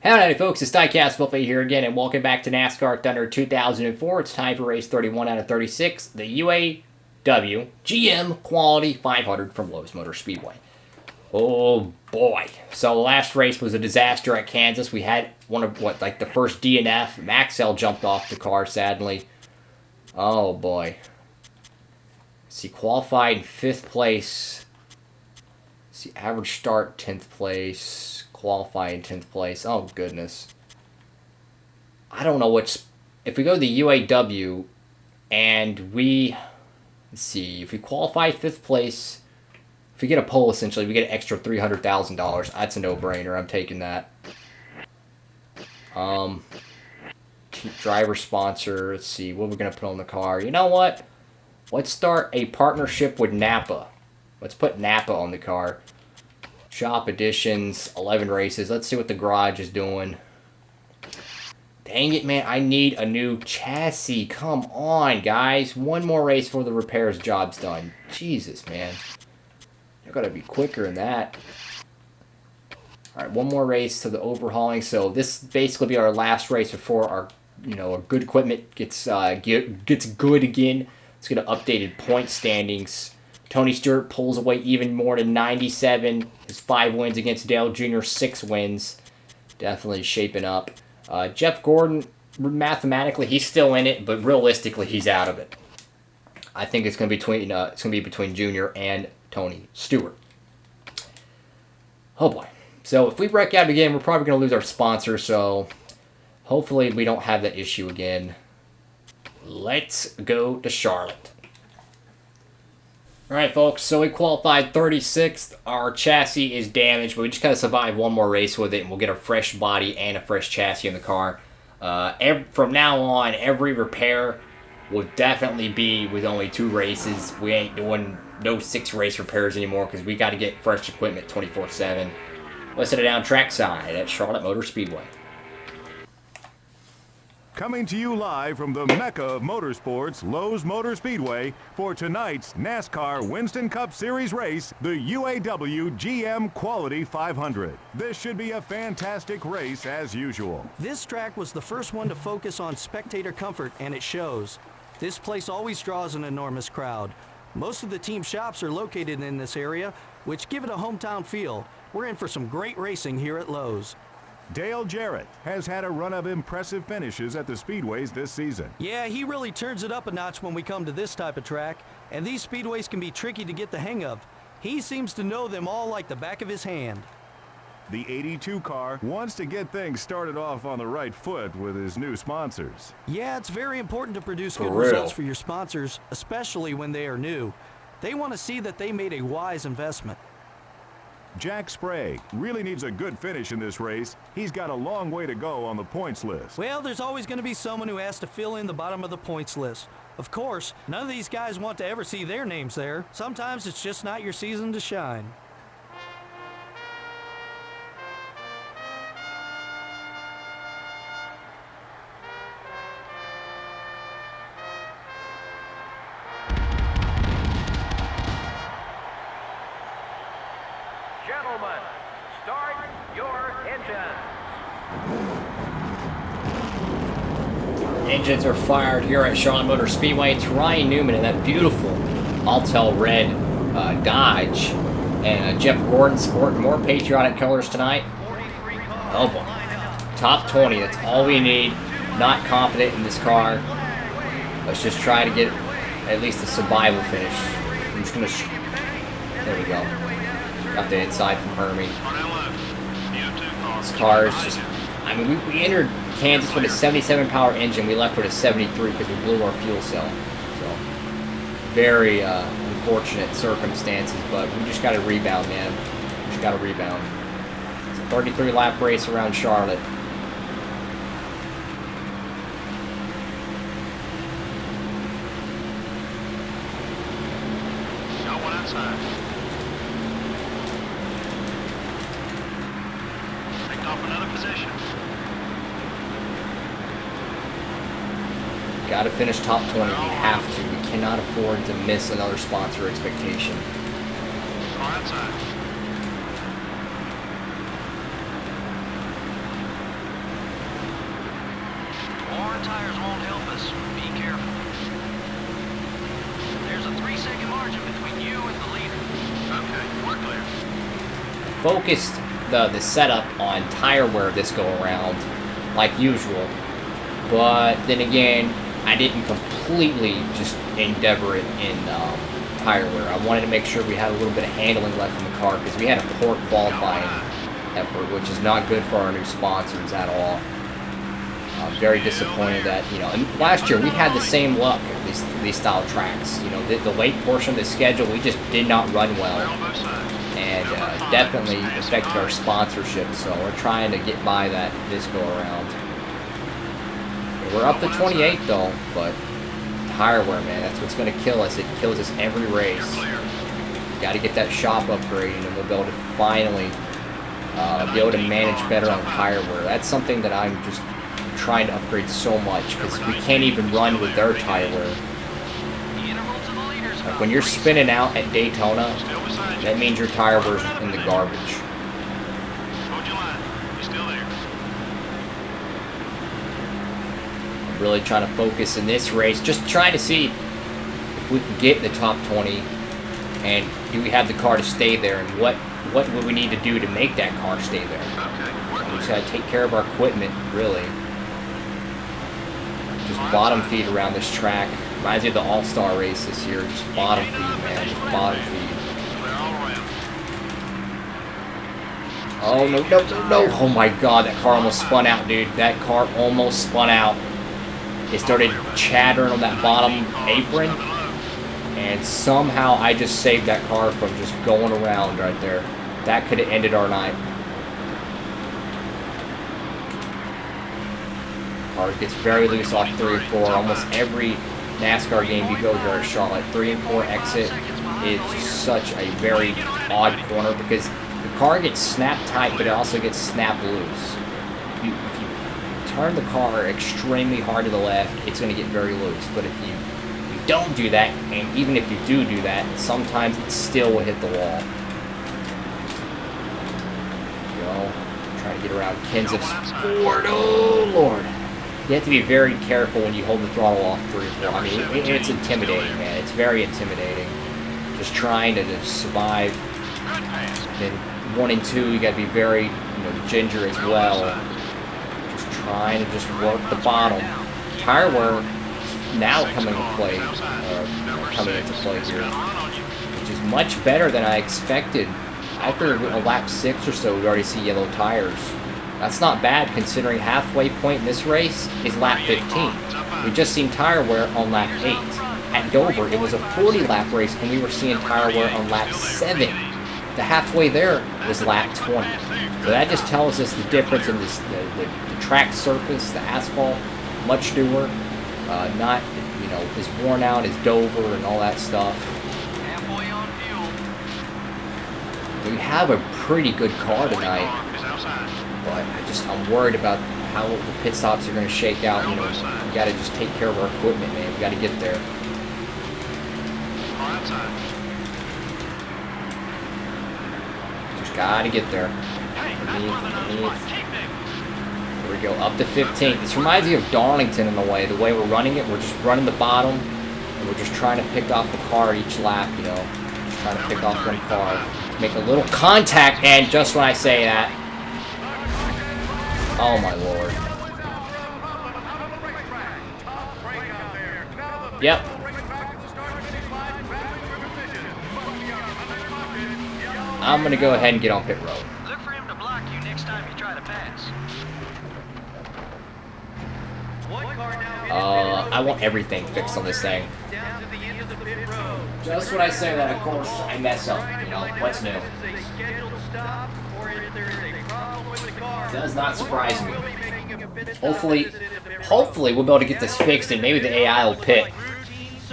Howdy folks, it's DIECAST Buffet here again, and welcome back to NASCAR Thunder 2004. It's time for race 31 out of 36, the UAW-GM Quality 500 from Lowe's Motor Speedway. Oh boy. So the last race was a disaster at Kansas. We had one of, the first DNF. Maxell jumped off the car, sadly. Oh boy. Let's see, qualified in 5th place. Let's see, average start 10th place. Qualifying 10th place. Oh, goodness. I don't know what's... If we go to the UAW and we... Let's see. If we qualify 5th place, if we get a pole, essentially, we get an extra $300,000. That's a no-brainer. I'm taking that. Driver sponsor. Let's see. What we're going to put on the car. You know what? Let's start a partnership with Napa. Let's put Napa on the car. Shop additions, 11 races. Let's see what the garage is doing. Dang it, man. I need a new chassis. Come on, guys. One more race before the repairs job's done. Jesus, man. You're going to be quicker than that. All right, one more race to the overhauling. So this basically be our last race before our, our good equipment gets good again. Let's get an updated point standings. Tony Stewart pulls away even more to 97. His 5 wins against Dale Jr., 6 wins. Definitely shaping up. Jeff Gordon, mathematically, he's still in it, but realistically, he's out of it. I think it's going to be between Jr. and Tony Stewart. Oh boy. So if we break out again, we're probably going to lose our sponsor, so hopefully we don't have that issue again. Let's go to Charlotte. Alright folks, so we qualified 36th. Our chassis is damaged, but we just gotta survive one more race with it, and we'll get a fresh body and a fresh chassis in the car. From now on, every repair will definitely be with only 2 races. We ain't doing no 6 race repairs anymore because we gotta get fresh equipment 24/7. Let's head it down trackside at Charlotte Motor Speedway. Coming to you live from the Mecca of Motorsports, Lowe's Motor Speedway, for tonight's NASCAR Winston Cup Series race, the UAW-GM Quality 500. This should be a fantastic race as usual. This track was the first one to focus on spectator comfort, and it shows. This place always draws an enormous crowd. Most of the team shops are located in this area, which give it a hometown feel. We're in for some great racing here at Lowe's. Dale Jarrett has had a run of impressive finishes at the speedways this season. Yeah, he really turns it up a notch when we come to this type of track, and these speedways can be tricky to get the hang of. He seems to know them all like the back of his hand. The 82 car wants to get things started off on the right foot with his new sponsors. Yeah, it's very important to produce good results for your sponsors, especially when they are new. They want to see that they made a wise investment. Jack Sprague really needs a good finish in this race. He's got a long way to go on the points list. Well, there's always going to be someone who has to fill in the bottom of the points list. Of course, none of these guys want to ever see their names there. Sometimes it's just not your season to shine. Gentlemen, start your engines. Engines are fired here at Charlotte Motor Speedway. It's Ryan Newman in that beautiful Altel red Dodge. And Jeff Gordon sporting more patriotic colors tonight. Oh boy. Top 20, that's all we need. Not confident in this car. Let's just try to get at least a survival finish. I'm just going to... There we go. Got the inside from Hermie. This car is just... I mean, we entered Kansas with a 77 power engine. We left with a 73 because we blew our fuel cell. So, very unfortunate circumstances, but we just got to rebound, man. We just got to rebound. It's a 33 lap race around Charlotte. Got one outside. Picked off another position. Got to finish top 20. We have to. We cannot afford to miss another sponsor expectation. Far outside. flat tires won't help us. Be careful. There's a 3-second margin between you and the leader. Okay, we're clear. Focused the setup on tire wear this go around, like usual. But then again, I didn't completely just endeavor it in tire wear. I wanted to make sure we had a little bit of handling left in the car because we had a poor qualifying effort, which is not good for our new sponsors at all. I'm very disappointed that, you know, and last year we had the same luck at these style tracks. You know, the late portion of the schedule, we just did not run well, and definitely affected our sponsorship. So we're trying to get by that this go around. We're up to 28 though, but tire wear, man, that's what's going to kill us. It kills us every race. Got to get that shop upgraded, and we'll be able to finally be able to manage better on tire wear. That's something that I'm just trying to upgrade so much because we can't even run with their tire wear. Like when you're spinning out at Daytona, that means your tire wear's in the garbage. Really trying to focus in this race, just trying to see if we can get the top 20, and do we have the car to stay there, and what would we need to do to make that car stay there. We just gotta take care of our equipment, really. Just bottom feed around this track. Reminds me of the All-Star race this year. Just bottom feed, man. Just bottom feed. Oh, no, no, no, no. Oh my god, that car almost spun out, dude. That car almost spun out. It started chattering on that bottom apron, and somehow I just saved that car from just going around right there. That could have ended our night. Car gets very loose off 3 and 4. Almost every NASCAR game you go here at Charlotte, 3 and 4 exit is such a very odd corner because the car gets snapped tight, but it also gets snapped loose. If you turn the car extremely hard to the left, it's going to get very loose. But if you don't do that, and even if you do that, sometimes it still will hit the wall. Go. Trying to get around Kenseth's Ford. Oh, Lord. You have to be very careful when you hold the throttle off 3 or 4. I mean, it's intimidating, man. It's very intimidating. Just trying to just survive. Then 1 and 2, you got to be very, you know, ginger as well. Trying to just work the bottom. Tire wear now coming into play here, which is much better than I expected. After a lap 6 or so, we already see yellow tires. That's not bad considering halfway point in this race is lap 15. We just seen tire wear on lap 8. At Dover, it was a 40-lap race, and we were seeing tire wear on lap 7. The halfway there was lap 20. So that just tells us the difference in this, the track surface, the asphalt, much newer, not, you know, as worn out as Dover and all that stuff. We have a pretty good car tonight, but I'm worried about how the pit stops are going to shake out. You know, we got to just take care of our equipment, man. We got to get there. Just got to get there. Underneath. Here we go, up to 15. This reminds me of Darlington in a way. The way we're running it, we're just running the bottom, and we're just trying to pick off the car each lap, you know. Just trying to pick off one car. Make a little contact, and just when I say that... Oh my lord. Yep. I'm gonna go ahead and get on pit road. Look for him to block you next time you try to pass. I want everything fixed on this thing. Just when I say that, of course, I mess up. You know, what's new? Does not surprise me. Hopefully we'll be able to get this fixed, and maybe the AI will pit.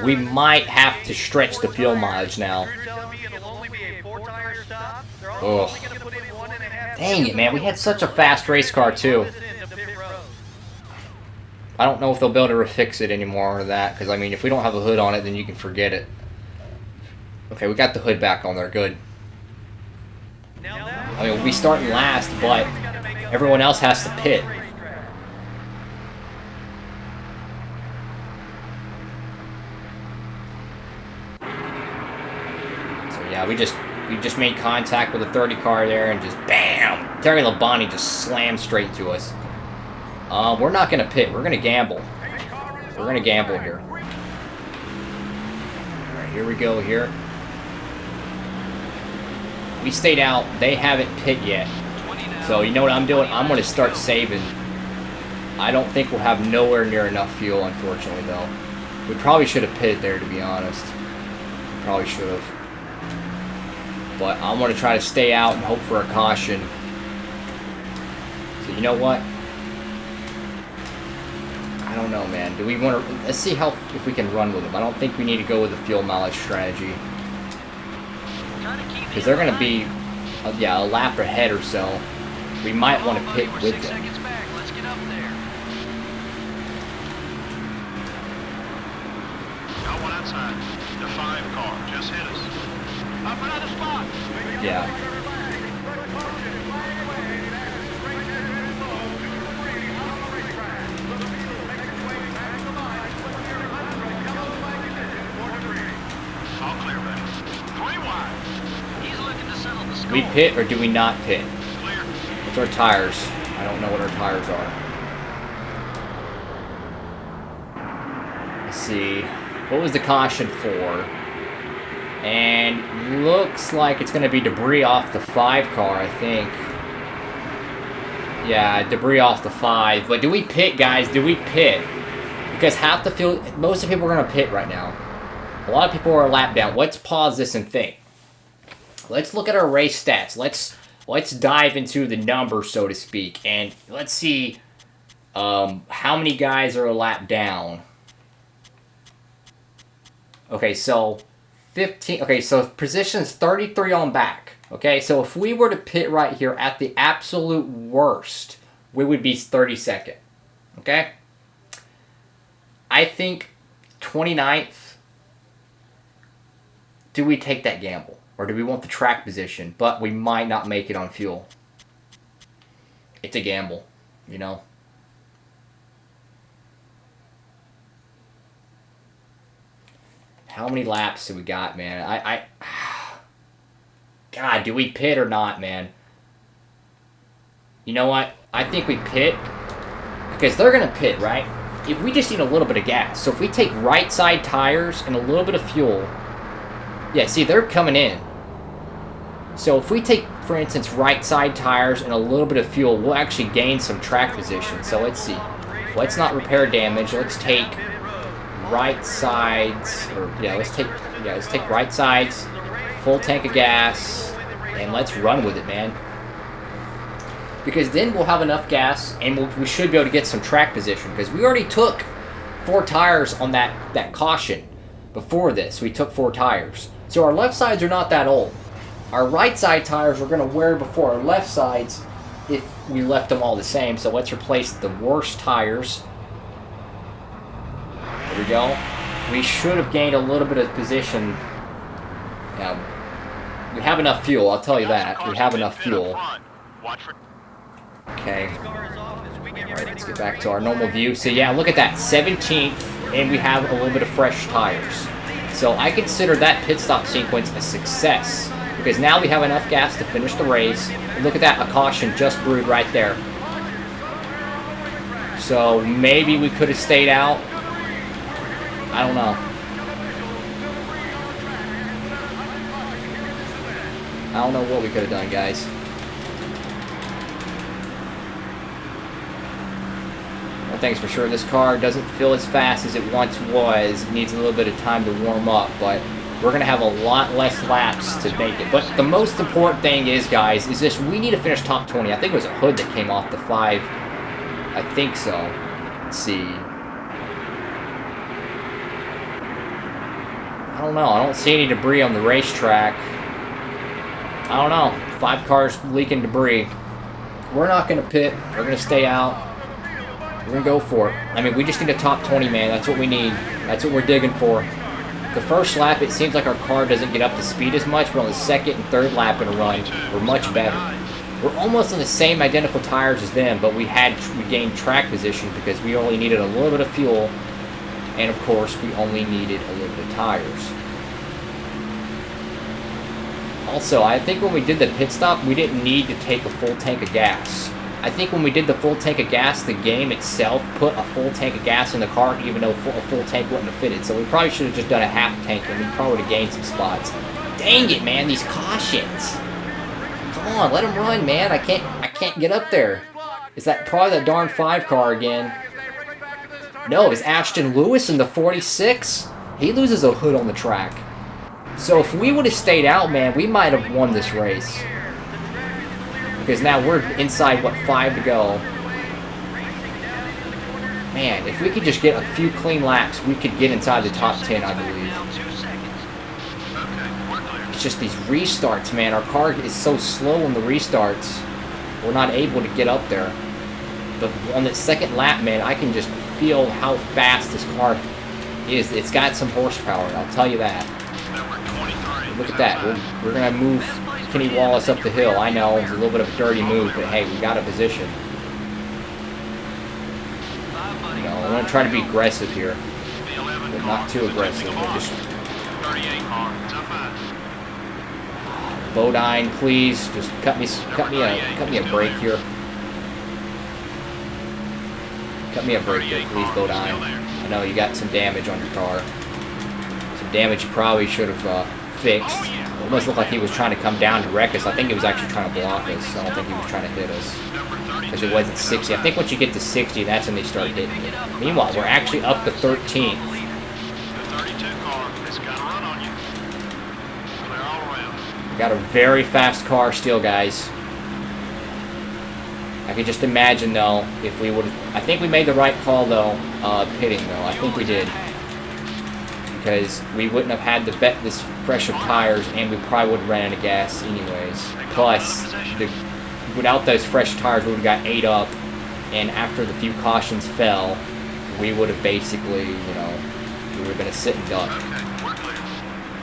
We might have to stretch the fuel mileage now. Ugh. Dang it, man. We had such a fast race car, too. I don't know if they'll be able to fix it anymore or that, because, I mean, if we don't have a hood on it, then you can forget it. Okay, we got the hood back on there. Good. I mean, we'll be starting last, but everyone else has to pit. Yeah, we just made contact with the 30 car there and just bam! Terry Labonte just slammed straight to us. We're not gonna pit. We're gonna gamble. We're gonna gamble here. All right, here we go. Here. We stayed out. They haven't pit yet. So you know what I'm doing? I'm gonna start saving. I don't think we'll have nowhere near enough fuel, unfortunately, though. We probably should have pitted there, to be honest. Probably should have. But I'm going to try to stay out and hope for a caution. So you know what? I don't know, man. Do we want to... Let's see if we can run with them. I don't think we need to go with the fuel mileage strategy. Because they're going to be, a lap ahead or so. We might want to pit with them. Outside. The 5 car just hit us. Up another spot. Yeah. All clear, buddy. 3 wide. He's looking to settle the score. We pit or do we not pit? Clear. What's our tires? I don't know what our tires are. Let's see. What was the caution for? And looks like it's going to be debris off the 5 car, I think. Yeah, debris off the 5. But do we pit, guys? Do we pit? Because half the field, most of the people are going to pit right now. A lot of people are lap down. Let's pause this and think. Let's look at our race stats. Let's dive into the numbers, so to speak. And let's see how many guys are a lap down. Okay, so 15. Okay, so positions 33 on back. Okay, so if we were to pit right here at the absolute worst, we would be 32nd. Okay? I think 29th. Do we take that gamble? Or do we want the track position? But we might not make it on fuel. It's a gamble, you know? How many laps do we got, man? God, do we pit or not, man? You know what? I think we pit. Because they're going to pit, right? If we just need a little bit of gas. So if we take right side tires and a little bit of fuel. Yeah, see, they're coming in. So if we take, for instance, right side tires and a little bit of fuel, we'll actually gain some track position. So let's see. Let's not repair damage. Let's take right sides, or let's take right sides, full tank of gas, and let's run with it, man. Because then we'll have enough gas, and we should be able to get some track position. Because we already took 4 tires on that caution before this. We took 4 tires, so our left sides are not that old. Our right side tires we're going to wear before our left sides if we left them all the same. So let's replace the worst tires. There we go. We should have gained a little bit of position. Yeah, we have enough fuel, I'll tell you that. We have enough fuel. Okay. Alright, let's get back to our normal view. So yeah, look at that. 17th, and we have a little bit of fresh tires. So I consider that pit stop sequence a success. Because now we have enough gas to finish the race. And look at that, a caution just brewed right there. So maybe we could have stayed out. I don't know. I don't know what we could have done, guys. One thing's for sure, this car doesn't feel as fast as it once was. It needs a little bit of time to warm up, but we're going to have a lot less laps to make it. But the most important thing is, guys, is this: we need to finish top 20. I think it was a hood that came off the 5. I think so. Let's see. I don't know. I don't see any debris on the racetrack. I don't know. 5 cars leaking debris. We're not going to pit. We're going to stay out. We're going to go for it. I mean, we just need a top 20, man. That's what we need. That's what we're digging for. The first lap, it seems like our car doesn't get up to speed as much, but on the second and third lap in a run, we're much better. We're almost on the same identical tires as them, but we gained track position because we only needed a little bit of fuel. And of course, we only needed a little bit of tires. Also, I think when we did the pit stop, we didn't need to take a full tank of gas. I think when we did the full tank of gas, the game itself put a full tank of gas in the car, even though a full tank wouldn't have fitted. So we probably should have just done a half tank, and we probably would have gained some spots. Dang it, man! These cautions. Come on, let him run, man. I can't get up there. Is that probably the darn 5 car again? No, it's Ashton Lewis in the 46. He loses a hood on the track. So if we would have stayed out, man, we might have won this race. Because now we're inside, what, 5 to go. Man, if we could just get a few clean laps, we could get inside the top 10, I believe. It's just these restarts, man. Our car is so slow on the restarts. We're not able to get up there. But on the second lap, man, I can just feel how fast this car is. It's got some horsepower, I'll tell you that. Look at that. We're going to move Kenny Wallace up the hill. I know, it's a little bit of a dirty move, but hey, we got a position. You know, I want to try to be aggressive here. But not too aggressive. But just... Bodine, please. Just cut me a break here. Cut me a break here, please, Bodine. I know you got some damage on your car. Some damage you probably should have fixed. It almost looked like he was trying to come down to wreck us. I think he was actually trying to block us. I don't think he was trying to hit us. Because it wasn't 60. I think once you get to 60, that's when they start hitting you. Meanwhile, we're actually up to 13th. We got a very fast car still, guys. I could just imagine, though, if we would... I think we made the right call, though, pitting, though. I think we did. Because we wouldn't have had to bet this fresh of tires, and we probably would have ran out of gas anyways. Plus, without those fresh tires, we would have got ate up, and after the few cautions fell, we would have basically, you know, we would have been a sitting duck.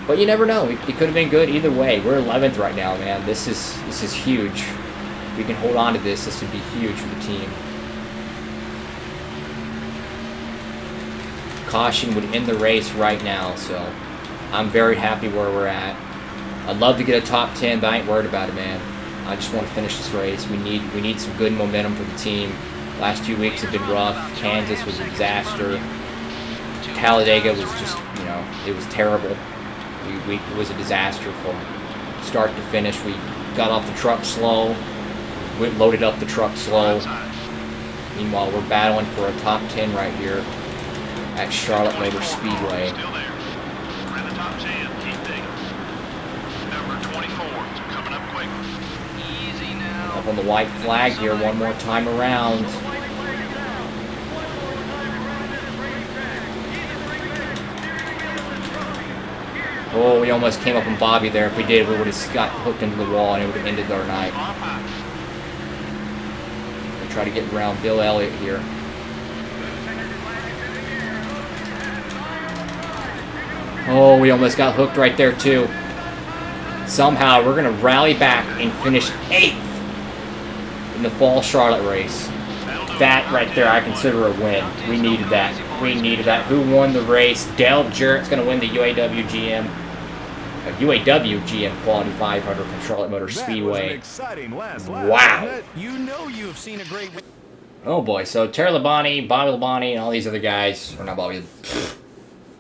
But you never know. It could have been good either way. We're 11th right now, man. This is huge. If we can hold on to this would be huge for the team. Caution would end the race right now, so I'm very happy where we're at. I'd love to get a top 10, but I ain't worried about it, man. I just want to finish this race. We need some good momentum for the team. Last 2 weeks have been rough. Kansas was a disaster. Talladega was just, you know, it was terrible. It was a disaster from start to finish. We got off the truck slow. We loaded up the truck slow. Meanwhile, we're battling for a top 10 right here at Charlotte Motor Speedway. Up on the white flag here one more time around. Oh, we almost came up on Bobby there. If we did, we would have got hooked into the wall and it would have ended our night. We'll try to get around Bill Elliott here. Oh, we almost got hooked right there, too. Somehow, we're going to rally back and finish 8th in the fall Charlotte race. That right there, I consider a win. We needed that. We needed that. Who won the race? Dale Jarrett's going to win the UAW-GM. UAW-GM Quality 500 from Charlotte Motor Speedway. Wow. You know you've seen a great... Oh, boy. So, Terry Labonte, Bobby Labonte, and all these other guys. Or not Bobby.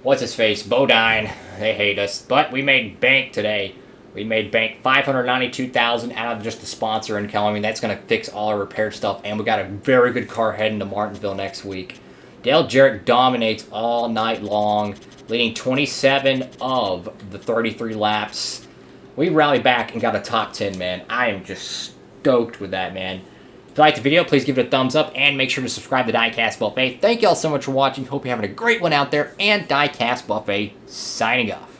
What's his face? Bodine. They hate us. But we made bank today. We made bank $592,000 out of just the sponsor income. I mean, that's going to fix all our repaired stuff. And we got a very good car heading to Martinsville next week. Dale Jarrett dominates all night long, leading 27 of the 33 laps. We rallied back and got a top 10, man. I am just stoked with that, man. If you liked the video, please give it a thumbs up and make sure to subscribe to DIECAST Buffet. Thank you all so much for watching. Hope you're having a great one out there. And DIECAST Buffet signing off.